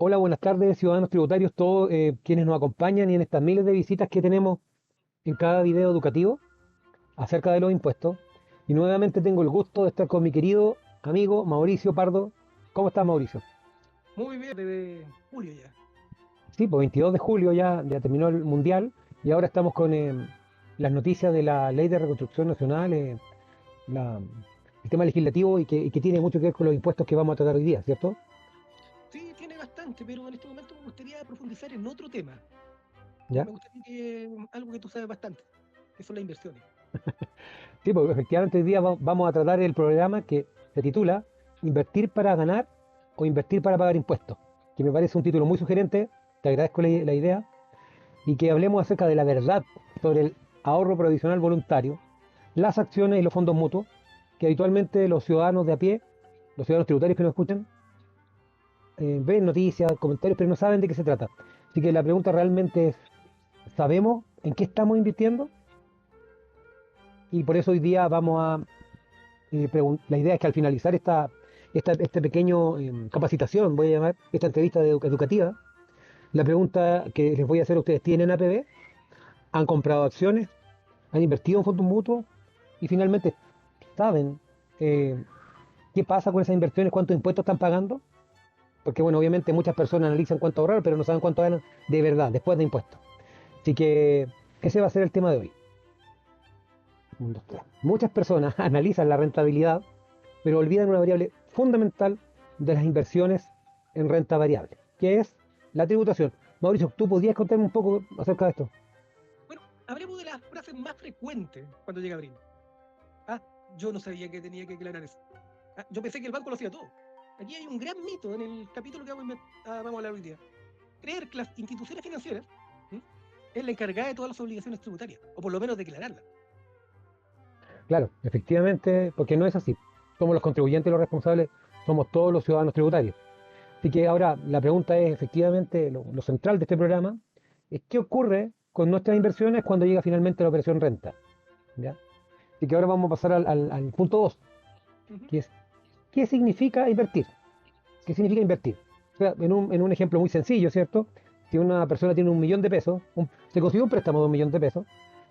Hola, buenas tardes, ciudadanos tributarios, todos quienes nos acompañan y en estas miles de visitas que tenemos en cada video educativo acerca de los impuestos. Y nuevamente tengo el gusto de estar con mi querido amigo Mauricio Pardo. ¿Cómo estás, Mauricio? Muy bien, desde julio ya. Sí, pues 22 de julio ya terminó el Mundial y ahora estamos con las noticias de la Ley de Reconstrucción Nacional, el tema legislativo y que tiene mucho que ver con los impuestos que vamos a tratar hoy día, ¿cierto? Sí, tiene bastante, pero en este momento me gustaría profundizar en otro tema. ¿Ya? Me gustaría que algo que tú sabes bastante, que son las inversiones. Sí, pues efectivamente hoy día vamos a tratar el programa que se titula Invertir para ganar o invertir para pagar impuestos, que me parece un título muy sugerente, te agradezco la idea, y que hablemos acerca de la verdad sobre el ahorro provisional voluntario, las acciones y los fondos mutuos, que habitualmente los ciudadanos de a pie, los ciudadanos tributarios que nos escuchan, ven noticias, comentarios, pero no saben de qué se trata. Así que la pregunta realmente es, ¿sabemos en qué estamos invirtiendo? Y por eso hoy día vamos a la idea es que al finalizar este pequeño capacitación, voy a llamar esta entrevista educativa, la pregunta que les voy a hacer a ustedes, ¿tienen APB? ¿Han comprado acciones? ¿Han invertido en fondos mutuos? Y finalmente, ¿saben qué pasa con esas inversiones? ¿Cuántos impuestos están pagando? Porque bueno, obviamente muchas personas analizan cuánto ahorrar, pero no saben cuánto ganan de verdad, después de impuestos. Así que ese va a ser el tema de hoy. Muchas personas analizan la rentabilidad, pero olvidan una variable fundamental de las inversiones en renta variable, que es la tributación. Mauricio, ¿tú podrías contarme un poco acerca de esto? Bueno, hablemos de las frases más frecuentes cuando llega abril. Ah, yo no sabía que tenía que aclarar eso. Ah, yo pensé que el banco lo hacía todo. Aquí hay un gran mito en el capítulo que vamos a hablar hoy día. Creer que las instituciones financieras ¿m? Es la encargada de todas las obligaciones tributarias, o por lo menos declararlas. Claro, efectivamente, porque no es así. Somos los contribuyentes los responsables, somos todos los ciudadanos tributarios. Así que ahora la pregunta es, efectivamente, lo central de este programa, es qué ocurre con nuestras inversiones cuando llega finalmente la operación renta. ¿Ya? Así que ahora vamos a pasar al punto 2, Uh -huh. que es, ¿qué significa invertir? ¿Qué significa invertir? O sea, en un ejemplo muy sencillo, ¿cierto? Si una persona tiene 1 millón de pesos, se consiguió un préstamo de 1 millón de pesos,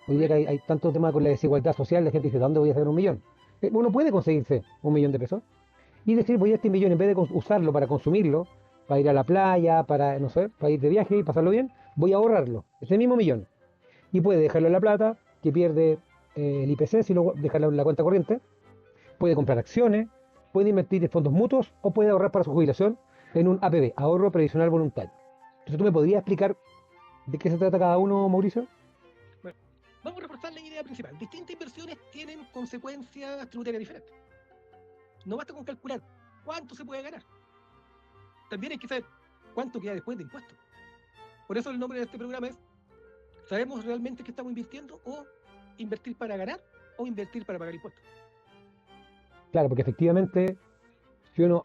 hoy día que hay tanto tema con la desigualdad social, la gente dice, ¿dónde voy a sacar 1 millón? Uno puede conseguirse 1 millón de pesos y decir, voy a este millón, en vez de usarlo para consumirlo, para ir a la playa, para, no sé, para ir de viaje y pasarlo bien, voy a ahorrarlo, ese mismo millón. Y puede dejarlo en la plata, que pierde el IPC si lo dejarlo en la cuenta corriente, puede comprar acciones, puede invertir en fondos mutuos o puede ahorrar para su jubilación en un APB, ahorro previsional voluntario. Entonces, ¿tú me podrías explicar de qué se trata cada uno, Mauricio? Bueno, vamos a reforzar la idea principal. Distintas inversiones tienen consecuencias tributarias diferentes. No basta con calcular cuánto se puede ganar. También hay que saber cuánto queda después de impuestos. Por eso el nombre de este programa es ¿sabemos realmente que estamos invirtiendo o invertir para ganar o invertir para pagar impuestos? Claro, porque efectivamente, si uno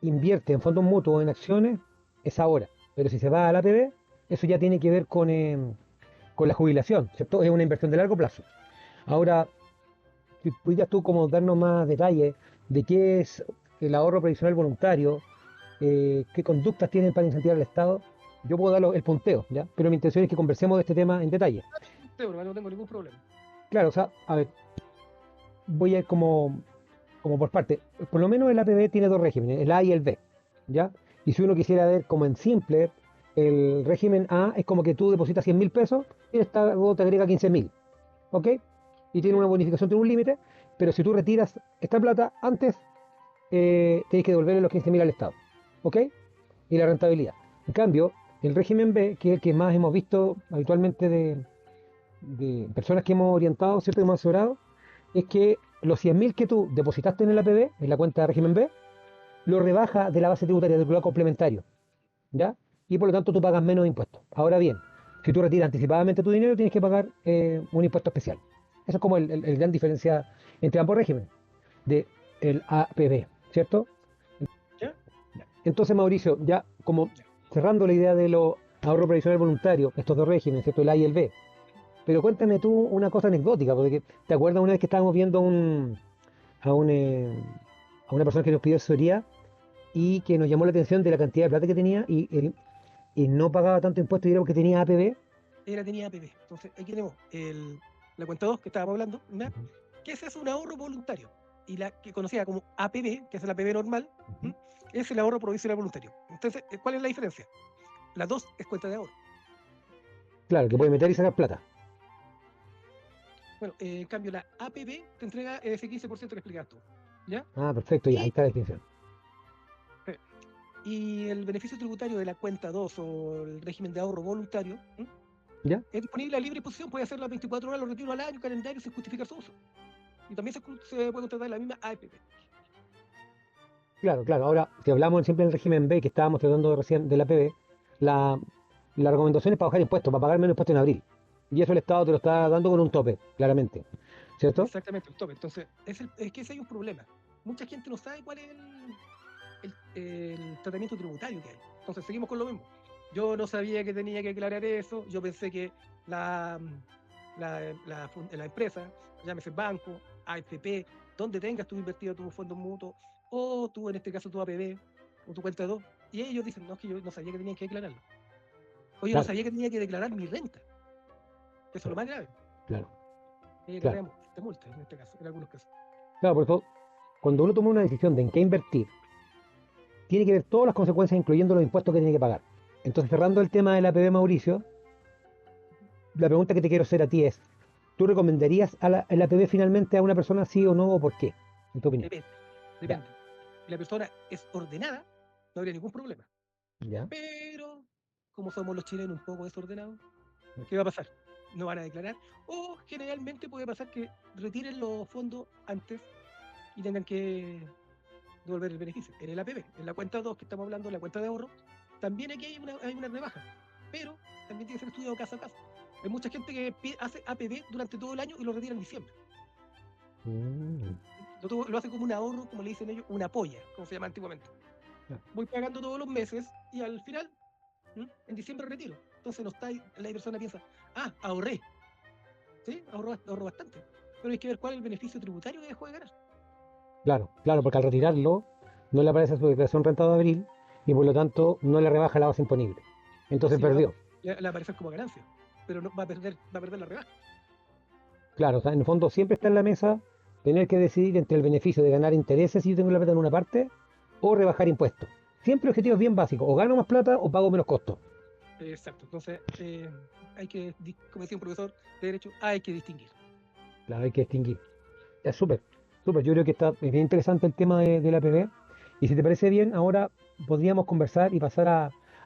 invierte en fondos mutuos o en acciones, es ahora. Pero si se va al APB, eso ya tiene que ver con la jubilación, ¿cierto? Es una inversión de largo plazo. Ahora, si pudieras tú como darnos más detalles de qué es el ahorro previsional voluntario, qué conductas tienen para incentivar al Estado, yo puedo dar el punteo, ¿ya? Pero mi intención es que conversemos de este tema en detalle. No tengo ningún problema. Claro, o sea, a ver, voy a ir como por parte. Por lo menos el APB tiene dos regímenes, el A y el B, ¿ya? Y si uno quisiera ver como en simple, el régimen A es como que tú depositas 100.000 pesos y el Estado te agrega 15.000, ¿ok? Y tiene una ¿Ya? bonificación, tiene un límite, pero si tú retiras esta plata antes, tienes que devolverle los 15.000 al Estado, ¿ok? Y la rentabilidad. En cambio, el régimen B, que es el que más hemos visto habitualmente de personas que hemos orientado, ¿cierto? Que hemos asesorado, es que los 100.000 que tú depositaste en el APB, en la cuenta de régimen B, lo rebaja de la base tributaria del programa complementario, ¿ya? Y por lo tanto tú pagas menos impuestos. Ahora bien, si tú retiras anticipadamente tu dinero, tienes que pagar un impuesto especial. Eso es como el gran diferencia entre ambos regímenes de el APB, ¿cierto? ¿Ya? Entonces, Mauricio, ya como ¿Ya? cerrando la idea de los ahorro previsional voluntario, estos dos regímenes, ¿cierto? El A y el B. Pero cuéntame tú una cosa anecdótica, porque te acuerdas una vez que estábamos viendo a, un, a una persona que nos pidió asesoría y que nos llamó la atención de la cantidad de plata que tenía y no pagaba tanto impuesto y era porque tenía APB. Tenía APB. Entonces, aquí tenemos la cuenta 2 que estábamos hablando, ¿ya? Ujú, Que ese es un ahorro voluntario. Y la que conocida como APB, que es la APB normal, ujú. es el ahorro provisional voluntario. Entonces, ¿cuál es la diferencia? La 2 es cuenta de ahorro. Claro, que La puede meter y APB, sacar plata. bueno, en cambio, la APB te entrega ese 15% que explicabas tú, ¿ya? Ah, perfecto, ya, ahí Y, está la definición. eh, y el beneficio tributario de la cuenta 2 o el régimen de ahorro voluntario ¿Ya? es disponible a libre disposición, puede hacer las 24 horas, los retiros al año, calendario, sin justificar su uso. Y también se puede contratar la misma APP. Claro, claro. Ahora, si hablamos siempre del régimen B que estábamos tratando recién de la PB, la, la recomendación es para bajar impuestos, para pagar menos impuestos en abril. Y eso el Estado te lo está dando con un tope, claramente. ¿Cierto? Exactamente, el tope. Entonces, es que ese hay un problema. Mucha gente no sabe cuál es el tratamiento tributario que hay. Entonces, seguimos con lo mismo. Yo no sabía que tenía que aclarar eso. Yo pensé que la, la empresa, llámese banco, AFP, donde tengas tú invertido tus fondos mutuos, o tú, en este caso, tu APB, o tu cuenta de dos, y ellos dicen, no, es que yo no sabía que tenía que declararlo. Oye, no Claro, sabía que tenía que declarar mi renta. Que eso es lo claro, más grave. claro, claro. Declaramos de multa, en este caso, en algunos casos. Claro, por eso, cuando uno toma una decisión de en qué invertir, tiene que ver todas las consecuencias, incluyendo los impuestos que tiene que pagar. Entonces, cerrando el tema de la PB, Mauricio, la pregunta que te quiero hacer a ti es, ¿tú recomendarías a la APB finalmente a una persona sí o no o por qué? En tu opinión. Depende, Ya, depende. Si la persona es ordenada, no habría ningún problema. ya. Pero, como somos los chilenos un poco desordenados, ¿qué va a pasar? No van a declarar. O generalmente puede pasar que retiren los fondos antes y tengan que devolver el beneficio. En el APB, en la cuenta 2 que estamos hablando, la cuenta de ahorro, también aquí hay una rebaja. Pero también tiene que ser estudiado caso a caso. Hay mucha gente que hace APB durante todo el año y lo retira en diciembre. Mm, Lo hace como un ahorro, como le dicen ellos, una polla, como se llama antiguamente. ya. Voy pagando todos los meses y al final, en diciembre retiro. Entonces no está, la persona piensa, ahorré, ¿sí? Ahorro bastante. Pero hay que ver cuál es el beneficio tributario que dejó de ganar. Claro, claro, porque al retirarlo no le aparece su declaración renta de abril y por lo tanto no le rebaja la base imponible. Entonces Sí, le va, perdió. le va a aparecer como ganancia, pero no, va a perder la rebaja. Claro, o sea, en el fondo siempre está en la mesa tener que decidir entre el beneficio de ganar intereses si yo tengo la plata en una parte o rebajar impuestos. Siempre objetivos bien básicos, o gano más plata o pago menos costos. Exacto. Entonces, hay que, como decía un profesor de Derecho, hay que distinguir. Claro, hay que distinguir. Es súper, súper. Yo creo que está es bien interesante el tema de la PB. Y si te parece bien, ahora podríamos conversar y pasar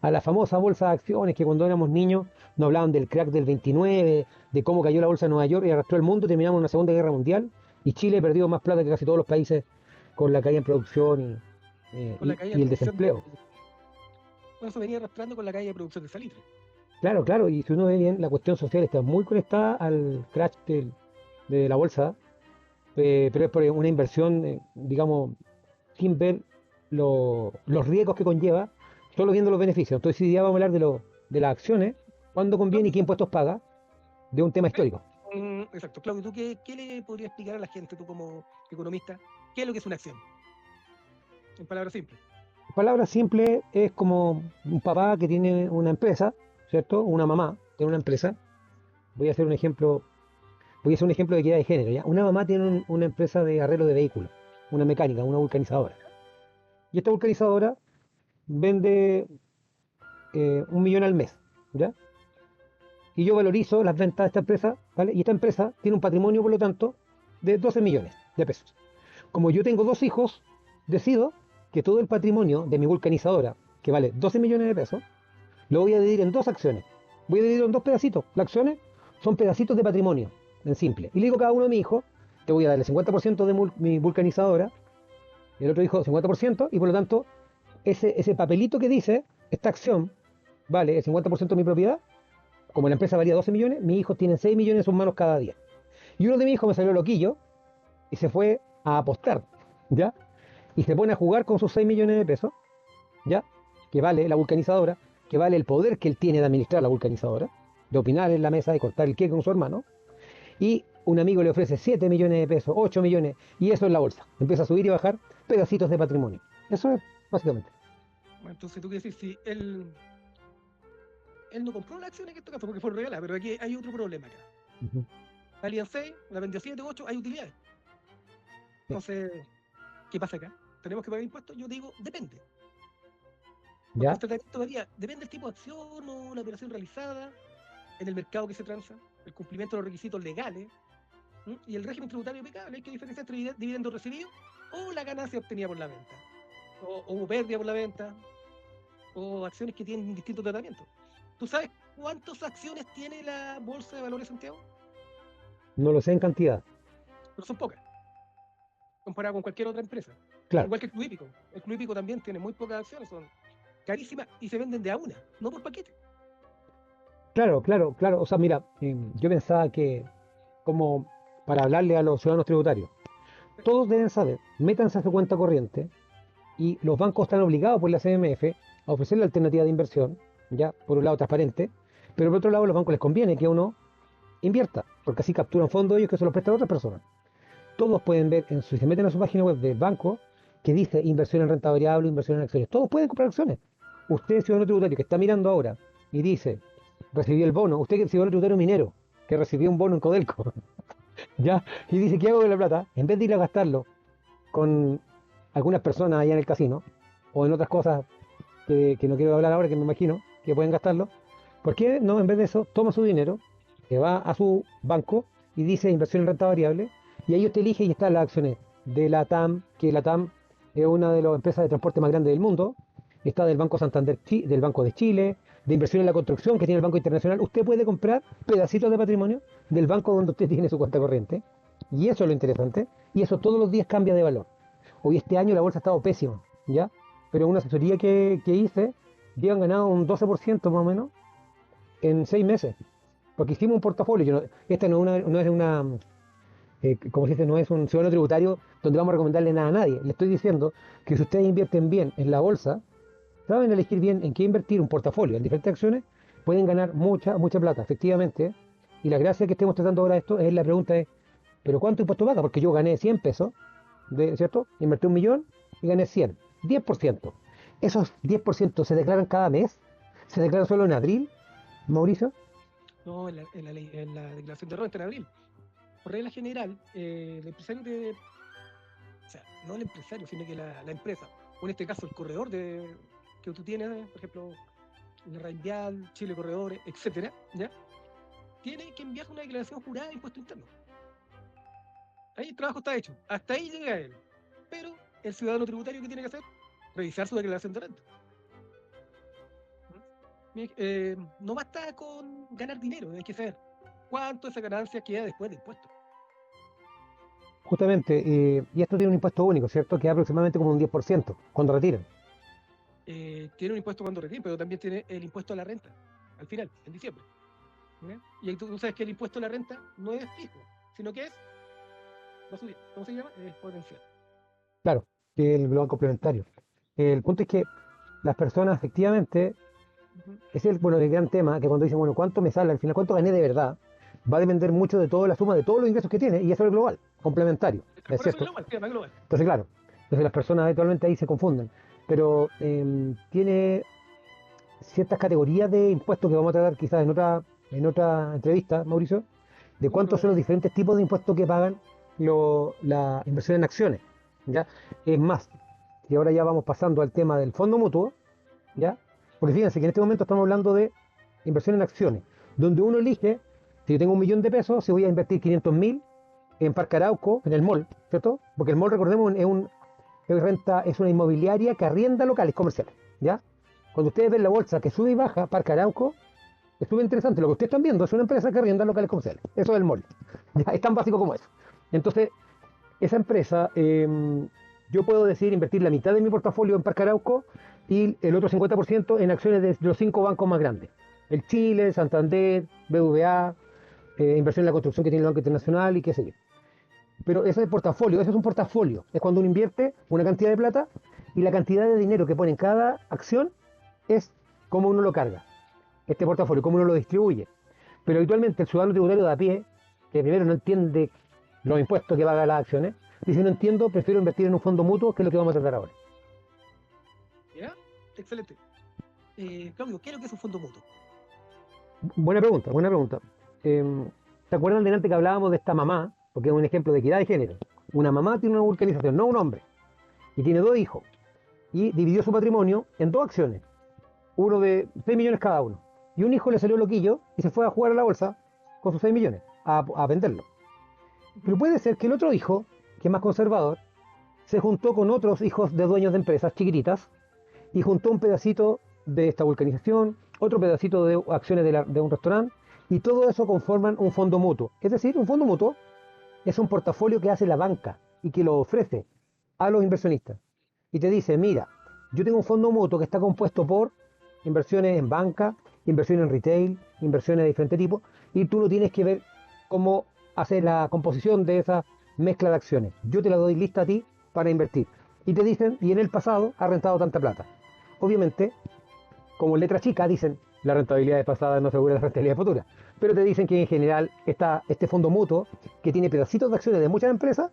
a la famosa bolsa de acciones que cuando éramos niños nos hablaban del crack del 29, de cómo cayó la bolsa de Nueva York y arrastró el mundo, terminamos en una Segunda Guerra Mundial y Chile perdió más plata que casi todos los países con la caída en producción Con la caída de y el producción de. desempleo. Bueno, eso venía arrastrando con la caída de producción de salitre. Claro, claro, y si uno ve bien, la cuestión social está muy conectada al crash de la bolsa, pero es por una inversión, digamos, sin ver los riesgos que conlleva, solo viendo los beneficios. Entonces, si ya vamos a hablar de las acciones, cuándo conviene y Claudio, qué impuestos paga, de un tema ¿eh? histórico. Exacto. Claudio, ¿tú qué le podrías explicar a la gente, tú como economista, qué es lo que es una acción? En palabras simples. En palabras simples, es como un papá que tiene una empresa, ¿cierto? Una mamá tiene una empresa. Voy a hacer un ejemplo, voy a hacer un ejemplo de equidad de género, ¿ya? Una mamá tiene una empresa de arreglo de vehículos, una mecánica, una vulcanizadora. Y esta vulcanizadora vende 1 millón al mes, ¿ya? Y yo valorizo las ventas de esta empresa, ¿vale? Y esta empresa tiene un patrimonio, por lo tanto, de 12 millones de pesos. Como yo tengo dos hijos, decido que todo el patrimonio de mi vulcanizadora, que vale 12 millones de pesos, lo voy a dividir en dos acciones. Voy a dividirlo en dos pedacitos. Las acciones son pedacitos de patrimonio, en simple. Y le digo a cada uno de mis hijos, te voy a dar el 50% de mi vulcanizadora, y el otro hijo 50%, y por lo tanto, ese papelito que dice, esta acción vale el 50% de mi propiedad, como la empresa valía 12 millones, mis hijos tienen 6 millones en sus manos cada día. Y uno de mis hijos me salió loquillo y se fue a apostar, ¿ya? Y se pone a jugar con sus 6 millones de pesos, ¿ya? Que vale la vulcanizadora, que vale el poder que él tiene de administrar la vulcanizadora, de opinar en la mesa, de cortar el queque con su hermano. Y un amigo le ofrece 7 millones de pesos, 8 millones, y eso es la bolsa. Empieza a subir y bajar pedacitos de patrimonio. Eso es. básicamente. Entonces tú qué decir, si él no compró las acciones en este caso porque fueron regaladas, pero aquí hay otro problema acá. Ujú. Valían 6, la vendió 7, 8, hay utilidades. Entonces, ¿qué pasa acá? ¿Tenemos que pagar impuestos? Yo digo, depende. Porque ¿Ya? el tratamiento varía, depende del tipo de acción o la operación realizada, en el mercado que se transa, el cumplimiento de los requisitos legales, ¿m? Y el régimen tributario aplicable. Hay que diferenciar entre dividendos recibidos o la ganancia obtenida por la venta, o pérdida por la venta, o acciones que tienen distintos tratamientos. ¿Tú sabes cuántas acciones tiene la Bolsa de Valores de Santiago? No lo sé en cantidad. Pero son pocas, comparado con cualquier otra empresa. Claro, Igual que el Club Hípico. El Club Hípico también tiene muy pocas acciones, son carísimas y se venden de a una, no por paquete. claro, claro, claro. O sea, mira, yo pensaba que, como para hablarle a los ciudadanos tributarios, todos deben saber, métanse a su cuenta corriente y los bancos están obligados por la CMF a ofrecerle alternativa de inversión, ya, por un lado transparente, pero por otro lado a los bancos les conviene que uno invierta, porque así capturan fondos ellos que se los prestan a otras personas. Todos pueden ver, si se meten a su página web del banco, que dice inversión en renta variable, inversión en acciones. Todos pueden comprar acciones. Usted, ciudadano tributario, que está mirando ahora y dice, recibí el bono, usted, ciudadano tributario minero, que recibió un bono en Codelco, ya, y dice, ¿qué hago con la plata? En vez de ir a gastarlo con algunas personas allá en el casino, o en otras cosas que no quiero hablar ahora, que me imagino que pueden gastarlo, ¿por qué no, en vez de eso, toma su dinero, que va a su banco y dice inversión en renta variable, y ahí usted elige y están las acciones de la TAM, que la TAM es una de las empresas de transporte más grandes del mundo, está del Banco Santander, del Banco de Chile, de inversión en la construcción que tiene el Banco Internacional. Usted puede comprar pedacitos de patrimonio del banco donde usted tiene su cuenta corriente, y eso es lo interesante, y eso todos los días cambia de valor. Hoy este año la bolsa ha estado pésima, ¿ya? Pero una asesoría que hice, habían ganado un 12% más o menos en 6 meses. Porque hicimos un portafolio. Esta no es una, como se dice, no es un ciudadano tributario donde vamos a recomendarle nada a nadie. Le estoy diciendo que si ustedes invierten bien en la bolsa, saben elegir bien en qué invertir un portafolio en diferentes acciones, pueden ganar mucha, mucha plata, efectivamente. Y la gracia que estemos tratando ahora de esto es la pregunta es, ¿pero cuánto impuesto paga? Porque yo gané 100 pesos, ¿cierto? Invertí 1 millón y gané 100, 10%. ¿Esos 10% se declaran cada mes? ¿Se declaran solo en abril, Mauricio? No, en la declaración de renta en abril. Por regla general, el empresario o sea, no el empresario, sino que la empresa, o en este caso el corredor que tú tienes, por ejemplo, el Reinvial, Chile Corredores, etcétera, ¿ya? Tiene que enviar una declaración jurada de impuesto interno. Ahí el trabajo está hecho, hasta ahí llega él. Pero el ciudadano tributario, ¿qué tiene que hacer? Revisar su declaración de renta. No basta con ganar dinero, hay que saber cuánto esa ganancia queda después de impuestos. Justamente, y esto tiene un impuesto único, ¿cierto? Que es aproximadamente como un 10% cuando retiran. Tiene un impuesto cuando retiene, pero también tiene el impuesto a la renta, al final, en diciembre. ¿Ya? Y ahí tú sabes que el impuesto a la renta no es fijo, sino que es, va a subir. ¿Cómo se llama? Es potencial. Claro, que el bloque complementario. El punto es que las personas efectivamente, Ujú. ese es bueno, el gran tema, que cuando dicen, bueno, ¿cuánto me sale al final? ¿Cuánto gané de verdad? Va a depender mucho de toda la suma de todos los ingresos que tiene, y eso es el global, complementario, ¿es Por eso es cierto? global, tema global. Entonces, claro, entonces las personas habitualmente ahí se confunden, pero tiene ciertas categorías de impuestos que vamos a tratar quizás en otra entrevista, Mauricio, de En otro cuántos son programa. los diferentes tipos de impuestos que pagan la inversión en acciones, ¿ya? Es más, y ahora ya vamos pasando al tema del fondo mutuo, ¿ya? Porque fíjense que en este momento estamos hablando de inversión en acciones, donde uno elige, si yo tengo 1 millón de pesos, si voy a invertir 500.000 en Parque Arauco, en el mall, ¿cierto? Porque el mall, recordemos, es una inmobiliaria que arrienda locales comerciales, ¿ya? Cuando ustedes ven la bolsa que sube y baja, Parque Arauco, es súper interesante. Lo que ustedes están viendo es una empresa que arrienda locales comerciales. Eso es el mall. ¿Ya? Es tan básico como eso. Entonces, esa empresa, yo puedo decir invertir la mitad de mi portafolio en Parque Arauco y el otro 50% en acciones de los 5 bancos más grandes. El Chile, Santander, BVA, inversión en la construcción que tiene el Banco Internacional y qué sé yo. Pero ese es portafolio, eso es un portafolio. Es cuando uno invierte una cantidad de plata y la cantidad de dinero que pone en cada acción es como uno lo carga. Este portafolio, cómo uno lo distribuye. Pero habitualmente el ciudadano tributario de a pie, que primero no entiende los impuestos que paga las acciones, dice no entiendo, prefiero invertir en un fondo mutuo, que es lo que vamos a tratar ahora. excelente. Claudio, ¿qué es lo que es un fondo mutuo? Buena pregunta, buena pregunta. ¿Te acuerdan delante que hablábamos de esta mamá? Porque es un ejemplo de equidad de género. Una mamá tiene una vulcanización, no un hombre, y tiene dos hijos, y dividió su patrimonio en dos acciones, uno de 6 millones cada uno. Y un hijo le salió loquillo y se fue a jugar a la bolsa con sus 6 millones, a venderlo. Pero puede ser que el otro hijo, que es más conservador, se juntó con otros hijos de dueños de empresas chiquititas y juntó un pedacito de esta vulcanización, otro pedacito de acciones de un restaurante, y todo eso conforman un fondo mutuo. Es decir, un fondo mutuo es un portafolio que hace la banca y que lo ofrece a los inversionistas. Y te dice, mira, yo tengo un fondo mutuo que está compuesto por inversiones en banca, inversiones en retail, inversiones de diferente tipo, y tú no tienes que ver cómo hacer la composición de esa mezcla de acciones. Yo te la doy lista a ti para invertir. Y te dicen, y en el pasado ha rentado tanta plata. Obviamente, como letra chica, dicen, la rentabilidad de pasada no asegura la rentabilidad futura. Pero te dicen que en general este fondo mutuo, que tiene pedacitos de acciones de muchas empresas,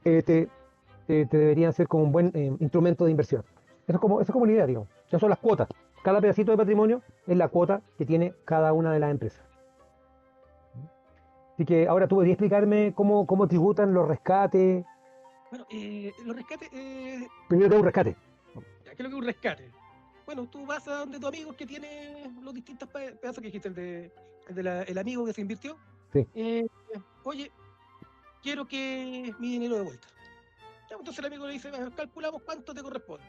te deberían ser como un buen instrumento de inversión. Eso es como la idea, digamos. Ya son las cuotas. Cada pedacito de patrimonio es la cuota que tiene cada una de las empresas. Así que ahora tú podrías explicarme cómo tributan los rescates. Bueno, los rescates, Primero que un rescate. ¿qué es lo que es un rescate? Bueno, tú vas a donde tu amigo que tiene los distintos pedazos que dijiste, el amigo que se invirtió. Sí. Oye, quiero que mi dinero de vuelta. Ya, entonces el amigo le dice, calculamos cuánto te corresponde.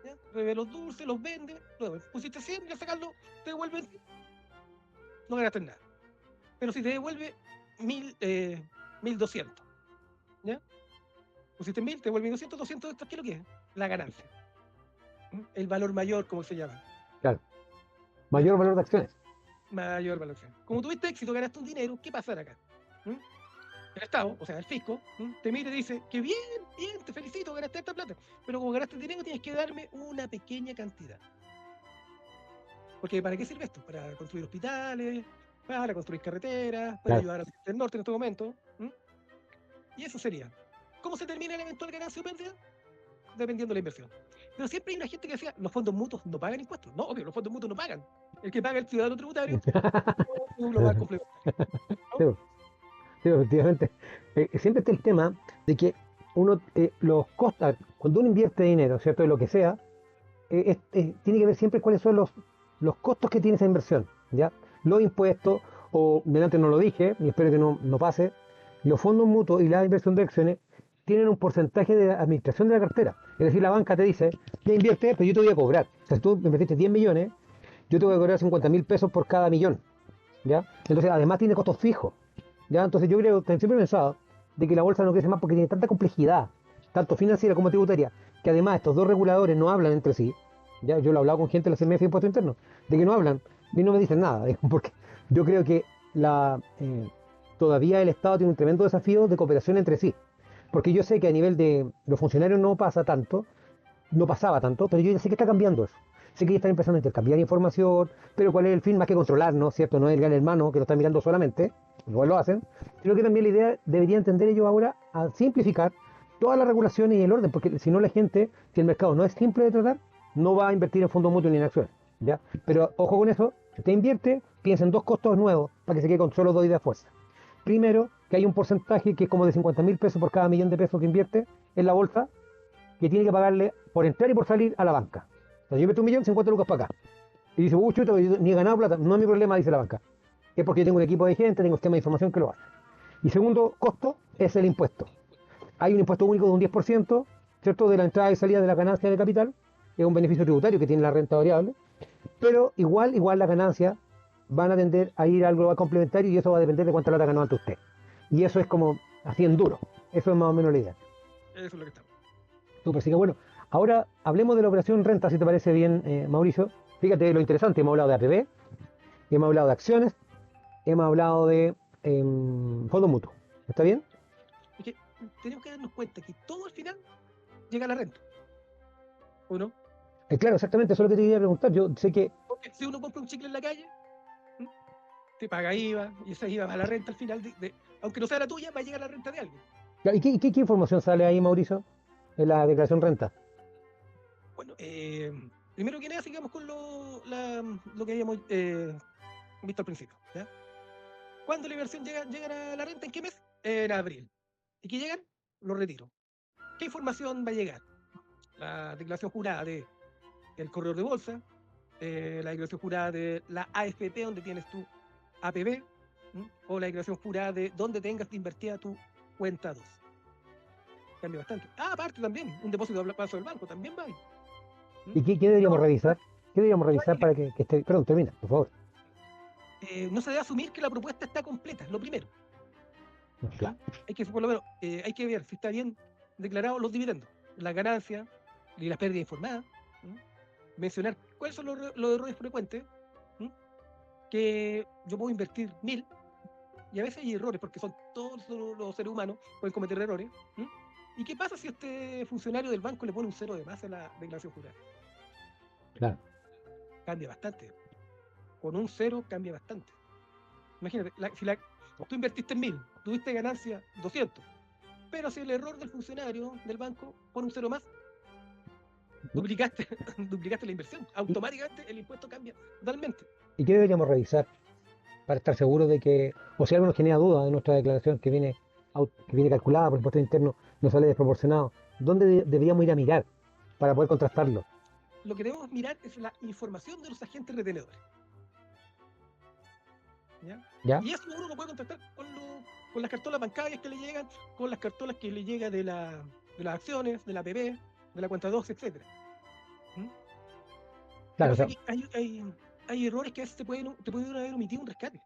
¿Ya? Bebe los dulces, los vende, pusiste 100 y al sacarlo te devuelven, no ganaste nada. Pero si te devuelve 1200, ¿ya? Pusiste 1000, te devuelve 200, 200 ¿qué es lo que es? La ganancia. El valor mayor, como se llama. Claro. Mayor valor de acciones. Mayor valor. Como tuviste éxito, ganaste un dinero, ¿qué pasará acá? El Estado, o sea, el fisco, te mira y dice, que bien, te felicito, ganaste esta plata. Pero como ganaste el dinero, tienes que darme una pequeña cantidad. Porque ¿para qué sirve esto? Para construir hospitales, para construir carreteras, para Claro. ayudar al norte en este momento. Y eso sería. ¿Cómo se termina la eventual ganancia o pérdida? Dependiendo de la inversión. Pero siempre hay una gente que decía, los fondos mutuos no pagan impuestos. No, obvio, los fondos mutuos no pagan. El que paga es el ciudadano tributario, lo va a completar. Sí, sí, efectivamente. Siempre está el tema de que los costos, cuando uno invierte dinero, ¿cierto? De lo que sea, tiene que ver siempre cuáles son los costos que tiene esa inversión, ¿ya? Los impuestos, o delante no lo dije, y espero que no pase, los fondos mutuos y la inversión de acciones tienen un porcentaje de administración de la cartera. Es decir, la banca te dice, ya invierte, pero yo te voy a cobrar. O sea, si tú invertiste 10 millones, yo te voy a cobrar 50.000 pesos por cada millón, ¿ya? Entonces, además tiene costos fijos, ¿ya? Entonces yo creo, siempre he pensado, de que la bolsa no crece más porque tiene tanta complejidad, tanto financiera como tributaria, que además estos dos reguladores no hablan entre sí. Ya, yo lo he hablado con gente de la CMF y Impuesto Interno, de que no hablan y no me dicen nada, porque yo creo que todavía el Estado tiene un tremendo desafío de cooperación entre sí. Porque yo sé que a nivel de los funcionarios no pasaba tanto, pero yo ya sé que está cambiando eso. Sé que ya están empezando a intercambiar información, pero ¿cuál es el fin? Más que controlarnos, ¿cierto? No es el gran hermano que lo está mirando solamente, igual lo hacen. Creo que también la idea debería entender ellos ahora a simplificar todas las regulaciones y el orden, porque si no la gente, si el mercado no es simple de tratar, no va a invertir en fondos mutuos ni en acciones, ¿ya? Pero ojo con eso, si usted invierte, piensa en dos costos nuevos para que se quede con solo dos ideas fuerza. Primero, que hay un porcentaje que es como de 50.000 pesos por cada millón de pesos que invierte en la bolsa, que tiene que pagarle por entrar y por salir a la banca. O sea, yo meto 1.000.000, 50 lucas para acá. Y dice, chuta, yo ni he ganado plata. No es mi problema, dice la banca. Es porque yo tengo un equipo de gente, tengo un sistema de información que lo hace. Y segundo costo es el impuesto. Hay un impuesto único de un 10%, ¿cierto? De la entrada y salida de la ganancia de capital. Es un beneficio tributario que tiene la renta variable. Pero igual las ganancias van a tender a ir al global complementario y eso va a depender de cuánta plata ganó ante usted. Y eso es como así en duro. Eso es más o menos la idea. Eso es lo que estamos. Súper, así que bueno, ahora hablemos de la operación renta, si te parece bien, Mauricio. Fíjate lo interesante, hemos hablado de APB, hemos hablado de acciones, hemos hablado de fondo mutuo. ¿Está bien? Es que tenemos que darnos cuenta que todo al final llega a la renta. ¿O no? Claro, exactamente, eso es lo que te quería preguntar. Yo sé que... Porque si uno compra un chicle en la calle, te paga IVA, y esa IVA va a la renta al final, aunque no sea la tuya, va a llegar a la renta de alguien. ¿Y qué información sale ahí, Mauricio, en la declaración renta? Bueno, Primero que nada, sigamos con lo que habíamos visto al principio. ¿Ya? ¿Cuándo la inversión llegan a la renta? ¿En qué mes? En abril. ¿Y qué llegan? Los retiros. ¿Qué información va a llegar? La declaración jurada del corredor de bolsa, la declaración jurada de la AFP, donde tienes tu APB, o la declaración jurada de donde tengas invertida tu cuenta 2. Cambia bastante. Aparte también, un depósito a plazo del banco también va ahí. ¿Y qué deberíamos Ahora, revisar? ¿Qué deberíamos revisar para que esté? Perdón, termina, por favor. no se debe asumir que la propuesta está completa, lo primero. Claro. Hay que, por lo menos, hay que ver si está bien declarados los dividendos, las ganancias y las pérdidas informadas. Mencionar cuáles son los errores frecuentes. Que yo puedo invertir 1000 y a veces hay errores porque todos los seres humanos pueden cometer errores. ¿Y qué pasa si este funcionario del banco le pone un 0 de más a la declaración jurada? Claro. Cambia bastante. Con un 0 cambia bastante. Imagínate, tú invertiste en 1000, tuviste ganancia 200, pero si el error del funcionario del banco pone un 0 más, duplicaste la inversión. Automáticamente el impuesto cambia totalmente. ¿Y qué deberíamos revisar para estar seguros de que, o si algo nos genera duda de nuestra declaración que viene calculada por impuesto interno, no sale desproporcionado? ¿Dónde deberíamos ir a mirar para poder contrastarlo? Lo que debemos mirar es la información de los agentes retenedores. ¿Ya? ¿Ya? Y eso uno lo puede contrastar con las cartolas bancarias que le llegan, con las cartolas que le llega de las acciones, de la APB, de la cuenta 2, etc. Claro, o sea, hay errores que a veces te pueden haber omitido un rescate.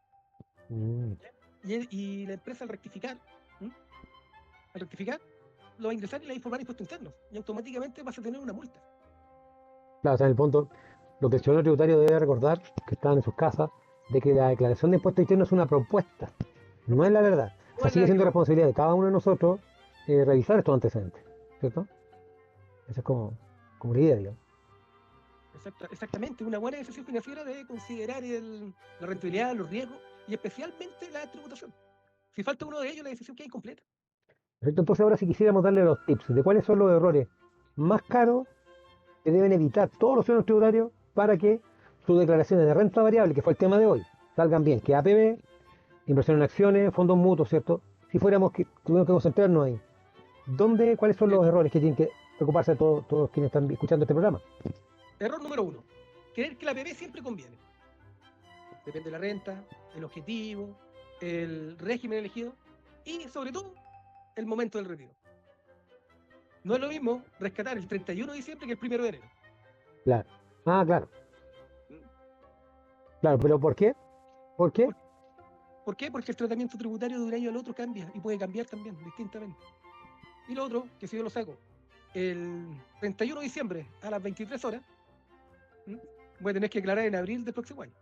Y la empresa al rectificar, lo va a ingresar y le va a informar impuesto interno. Y automáticamente vas a tener una multa. claro, o sea, en el fondo, lo que el ciudadano tributario debe recordar, que están en sus casas, de que la declaración de impuesto interno es una propuesta, no es la verdad. O sea, sigue siendo responsabilidad de cada uno de nosotros revisar estos antecedentes, ¿cierto? Esa es como la idea, digamos. Exactamente, una buena decisión financiera debe considerar la rentabilidad, los riesgos y especialmente la tributación. Si falta uno de ellos, la decisión queda incompleta. ¿Cierto? Entonces ahora si quisiéramos darle los tips de cuáles son los errores más caros que deben evitar todos los ciudadanos tributarios para que sus declaraciones de renta variable, que fue el tema de hoy, salgan bien, que APB, inversión en acciones, fondos mutuos, ¿cierto? Si tuviéramos que concentrarnos ahí, ¿cuáles son los errores que tienen que preocuparse todos quienes están escuchando este programa? Error número 1. Creer que la APB siempre conviene. Depende de la renta, el objetivo, el régimen elegido y, sobre todo, el momento del retiro. No es lo mismo rescatar el 31 de diciembre que el 1 de enero. Claro. Claro. Claro, pero ¿por qué? ¿Por qué? ¿Por qué? Porque el tratamiento tributario de un año al otro cambia y puede cambiar también, distintamente. Y lo otro, que si yo lo saco el 31 de diciembre a las 23 horas, voy a tener que declarar en abril del próximo año.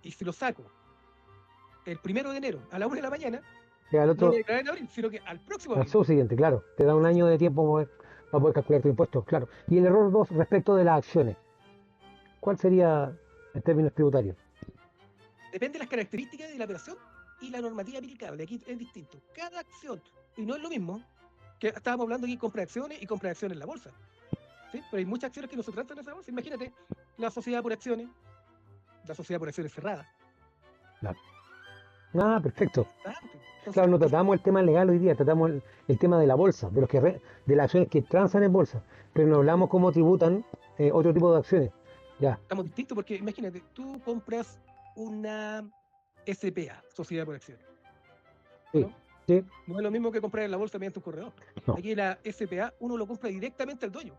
Y si lo saco el 1 de enero a la 1 de la mañana, no voy a declarar en abril, sino que al próximo abril. Al subsiguiente, claro. Te da un año de tiempo para poder calcular tus impuestos, claro. Y el error 2 respecto de las acciones. ¿Cuál sería en términos tributarios? Depende de las características de la operación y la normativa aplicable. Aquí es distinto. Cada acción, y no es lo mismo que estábamos hablando aquí, compra de acciones y compra de acciones en la bolsa. ¿Sí? Pero hay muchas acciones que no se tratan en esa bolsa. Imagínate la sociedad por acciones, la sociedad por acciones cerrada. Claro. Perfecto. Entonces, claro, no tratamos el tema legal hoy día, tratamos el tema de la bolsa, de las acciones que transan en bolsa, pero no hablamos cómo tributan otro tipo de acciones. Ya. Estamos distintos porque imagínate, tú compras una SPA, sociedad por acciones. Sí, ¿no? sí. No es lo mismo que comprar en la bolsa mediante un corredor. No. Aquí la SPA uno lo compra directamente al dueño.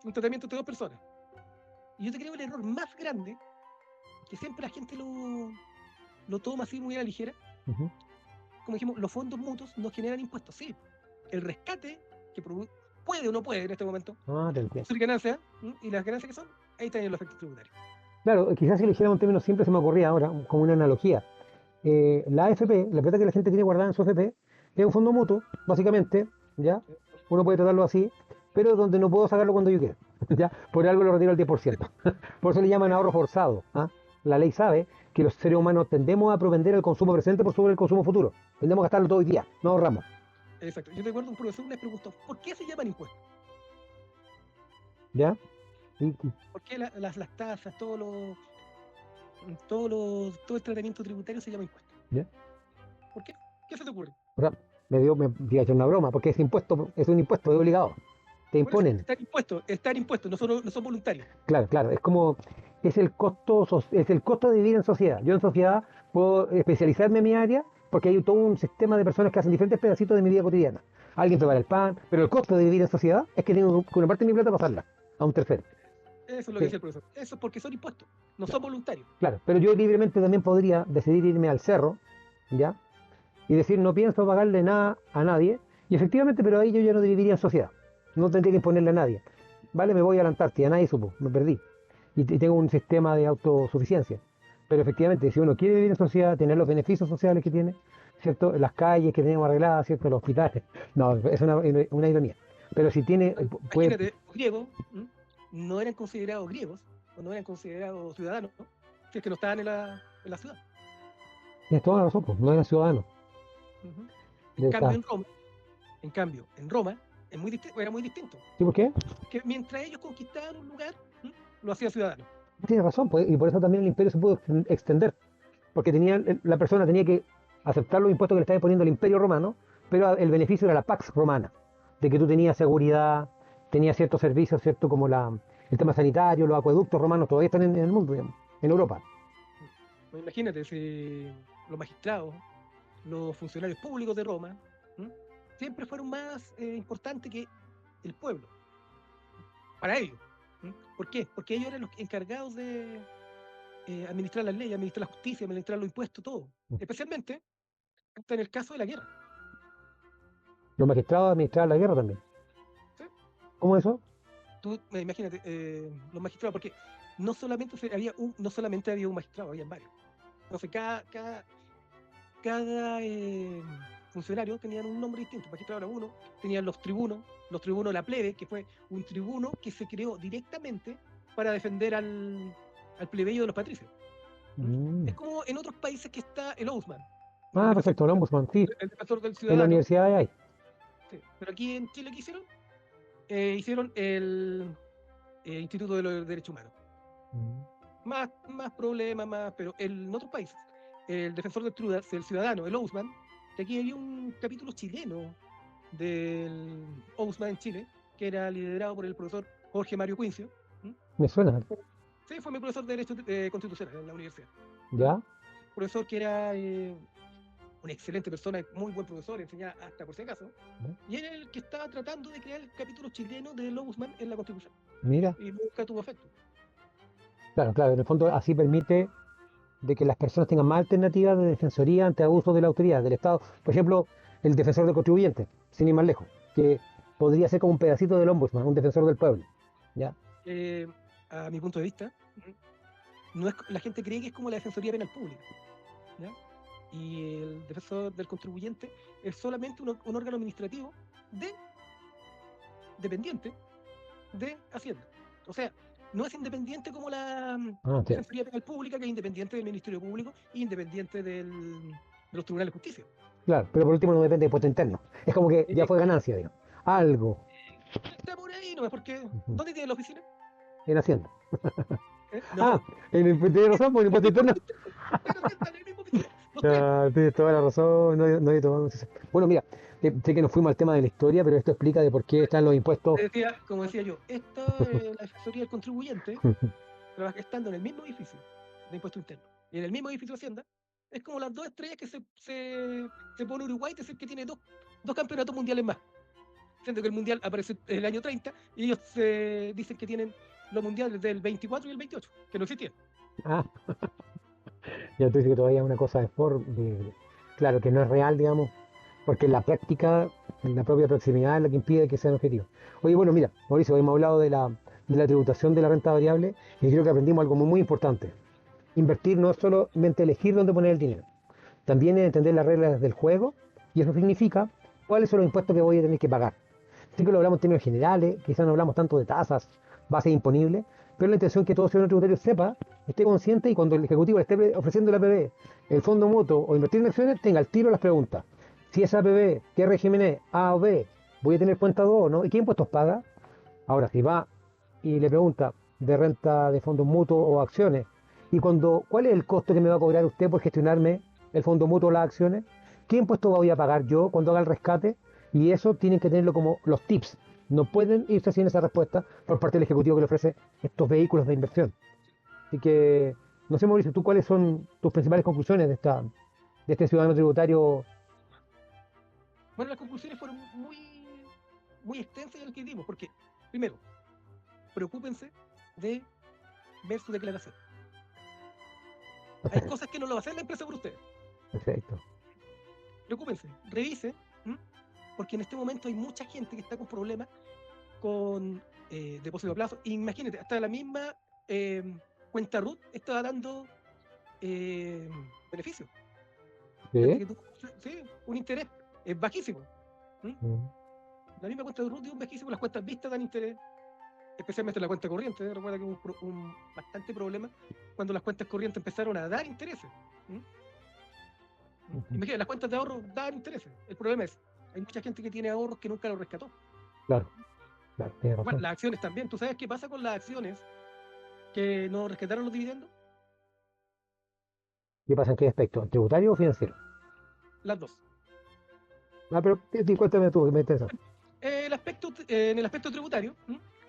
Un tratamiento de 2 personas. Y yo te creo el error más grande, que siempre la gente lo toma así muy a la ligera. Como dijimos, los fondos mutuos no generan impuestos. Sí, el rescate que puede o no puede en este momento ser ganancia, y las ganancias que son, ahí están los efectos tributarios. Claro, quizás si le dijéramos un término simple se me ocurría ahora, como una analogía. La AFP, la plata que la gente tiene guardada en su AFP, es un fondo mutuo, básicamente, ¿ya? Uno puede tratarlo así, pero donde no puedo sacarlo cuando yo quiera, ¿ya? Por algo lo retiro al 10%. Por eso le llaman ahorro forzado. La ley sabe que los seres humanos tendemos a propender el consumo presente por sobre el consumo futuro. Tendemos a gastarlo todo el día, no ahorramos. Exacto. Yo recuerdo un profesor me preguntó, ¿por qué se llaman impuestos? ¿Ya? Y, ¿Por qué las tasas, todo el tratamiento tributario se llama impuesto? ¿ya? ¿Por qué? ¿Qué se te ocurre? O sea, me iba a echar una broma, porque es un impuesto, es obligado. Te Por eso, imponen. estar impuestos, no son voluntarios. Claro, claro, es como, es el costo de vivir en sociedad. Yo en sociedad puedo especializarme en mi área porque hay todo un sistema de personas que hacen diferentes pedacitos de mi vida cotidiana. Alguien prepara el pan, pero el costo de vivir en sociedad es que tengo que una parte de mi plata pasarla a un tercero. Eso es lo que Sí, decía el profesor. Eso es porque son impuestos, no son voluntarios. claro, pero yo libremente también podría decidir irme al cerro, ¿ya? Y decir, no pienso pagarle nada a nadie, y efectivamente, pero ahí yo ya no viviría en sociedad. No tendría que imponerle a nadie. Vale, me voy a la Antártida, nadie supo, me perdí. Y tengo un sistema de autosuficiencia. Pero efectivamente, si uno quiere vivir en sociedad, tener los beneficios sociales que tiene, ¿cierto? Las calles que tenemos arregladas, ¿cierto? Los hospitales. No, es una ironía. Pero si tiene, puede, Imagínate, los griegos no eran considerados griegos o no eran considerados ciudadanos, ¿no? Si es que no estaban en la ciudad. tienes toda la razón, pues, no eran ciudadanos. Ujú. En De cambio, esta- en Roma era muy distinto. ¿Sí por qué? Que mientras ellos conquistaban un lugar, lo hacían ciudadano. Tienes razón, pues, y por eso también el imperio se pudo extender. Porque la persona tenía que aceptar los impuestos que le estaba poniendo el imperio romano, pero el beneficio era la pax romana, de que tú tenías seguridad, tenías ciertos servicios, ¿cierto? Como el tema sanitario, los acueductos romanos todavía están en el mundo, digamos, en Europa. Pues imagínate, si los magistrados, los funcionarios públicos de Roma, ¿m? Siempre fueron más importantes que el pueblo, para ellos. ¿Por qué? Porque ellos eran los encargados de administrar las leyes, administrar la justicia, administrar los impuestos, todo. Especialmente hasta en el caso de la guerra. Los magistrados administraban la guerra también. ¿Sí? ¿Cómo eso? Tú, imagínate, los magistrados, porque no solamente había un magistrado, había varios. Entonces, cada funcionario tenían un nombre distinto. El magistrado era uno, tenían los tribunos de la plebe, que fue un tribuno que se creó directamente para defender al plebeyo de los patricios. Mm. Es como en otros países que está el ombudsman, el Ah, defensor, perfecto, el ombudsman, sí, el defensor del en la ciudadano. universidad hay. Sí. Pero aquí en Chile, ¿qué hicieron? Hicieron el Instituto de los Derechos Humanos. Mm. Más problemas, pero en otros países, el defensor del ciudadano, el Ombudsman, que aquí había un capítulo chileno del Ombudsman en Chile, que era liderado por el profesor Jorge Mario Quincio. ¿m? Me suena, Sí, fue mi profesor de Derecho Constitucional en la universidad. ¿ya? Profesor que era una excelente persona, muy buen profesor, enseñaba hasta por si acaso, y era el que estaba tratando de crear el capítulo chileno del Ombudsman en la Constitución, Mira, y nunca tuvo efecto. claro, claro, en el fondo así permite de que las personas tengan más alternativas de defensoría ante abusos de la autoridad, del Estado. Por ejemplo, el defensor del contribuyente, sin ir más lejos, que podría ser como un pedacito del ombudsman, un defensor del pueblo. ¿Ya? Eh, a mi punto de vista, no es, la gente cree que es como la Defensoría Penal Pública, ¿ya? Y el defensor del contribuyente es solamente un órgano administrativo dependiente de Hacienda. O sea, no es independiente como la Ah, sí. Defensoría Penal Pública, que es independiente del Ministerio Público e independiente de los tribunales de justicia. Claro, pero por último no depende de puesto interno. Es como que ya Eh, fue ganancia, digamos. Algo Está por ahí, ¿no? Porque ujú, ¿dónde tiene la oficina? en Hacienda. Ah, No, tiene razón, por el el impuesto mismo interno. en Hacienda, en el mismo oficina. Los tres. Ah, tienes toda la razón, no he tomado decisión. Bueno, mira, sé que nos fuimos al tema de la historia, pero esto explica de por qué están los impuestos. Como decía yo, esta es la Defensoría del Contribuyente, trabaja estando en el mismo edificio de impuesto interno y en el mismo edificio de Hacienda. Es como las dos estrellas que se pone Uruguay, es el que tiene dos campeonatos mundiales más. Siendo que el mundial aparece en el año 30 y ellos dicen que tienen los mundiales del 24 y el 28, que no existían. Ah, ya tú dices que todavía es una cosa claro, que no es real, digamos, porque en la práctica, en la propia proximidad es la que impide que sean objetivos. Oye, bueno, mira, Mauricio, hemos hablado de la tributación de la renta variable y creo que aprendimos algo muy, muy importante. Invertir no es solamente elegir dónde poner el dinero, también es entender las reglas del juego y eso significa cuáles son los impuestos que voy a tener que pagar. Sí que lo hablamos en términos generales, quizás no hablamos tanto de tasas, bases imponibles, pero la intención es que todo ciudadano tributario sepa, esté consciente y cuando el Ejecutivo le esté ofreciendo la APB, el fondo mutuo o invertir en acciones, tenga al tiro las preguntas. Si esa APB, ¿qué régimen es? A o B, ¿voy a tener cuenta 2 o no? ¿Y qué impuestos paga? Ahora, si va y le pregunta, de renta de fondos mutuos o acciones. Y ¿cuál es el costo que me va a cobrar usted por gestionarme el fondo mutuo o las acciones? ¿Qué impuesto voy a pagar yo cuando haga el rescate? Y eso tienen que tenerlo como los tips. No pueden irse sin esa respuesta por parte del ejecutivo que le ofrece estos vehículos de inversión. Así que, no sé, Mauricio, ¿tú cuáles son tus principales conclusiones de este ciudadano tributario? Bueno, las conclusiones fueron muy extensas y las que dimos, porque, primero, preocúpense de ver su declaración. Hay cosas que no lo va a hacer la empresa por ustedes. Perfecto. Preocúpense, revisen, porque en este momento hay mucha gente que está con problemas con depósito a plazo. Imagínate, hasta la misma cuenta RUT está dando beneficios. ¿Sí? Sí, un interés bajísimo. Mm. La misma cuenta de RUT dio un bajísimo, las cuentas vistas dan interés, especialmente la cuenta corriente. Recuerda que hubo un bastante problema cuando las cuentas corrientes empezaron a dar intereses. Imagínate, las cuentas de ahorro dan intereses. El problema es, hay mucha gente que tiene ahorros que nunca los rescató. Claro, claro, tienes Bueno, razón. las acciones también. ¿Tú sabes qué pasa con las acciones que no rescataron los dividendos? ¿Qué pasa en qué aspecto? ¿Tributario o financiero? Las dos. Ah, pero cuéntame tú, que me interesa. En el aspecto tributario,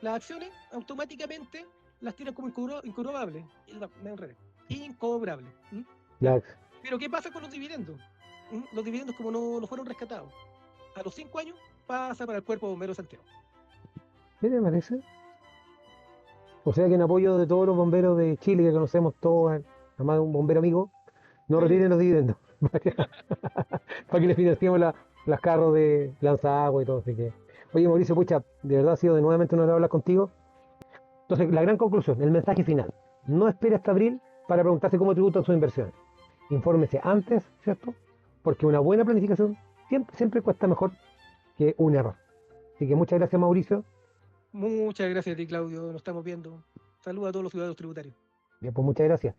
las acciones automáticamente las tiran como incobrables. Me enredé. Incobrables. ¿Ya? Ya, Pero ¿qué pasa con los dividendos? Los dividendos, como no fueron rescatados, a los 5 años pasa para el Cuerpo de Bomberos de Santiago. ¿qué te parece? O sea que en apoyo de todos los bomberos de Chile que conocemos todos, además de un bombero amigo, no Sí. retiren los dividendos para que les financiemos las carros de lanzagua y todo. Así que, oye Mauricio, pucha, de verdad ha sido de nuevamente un honor hablar contigo. Entonces, la gran conclusión, el mensaje final. No espere hasta abril para preguntarse cómo tributan sus inversiones. Infórmese antes, ¿cierto? Porque una buena planificación siempre cuesta mejor que un error. Así que muchas gracias, Mauricio. Muchas gracias a ti, Claudio. Nos estamos viendo. Saludos a todos los ciudadanos tributarios. Bien, pues muchas gracias.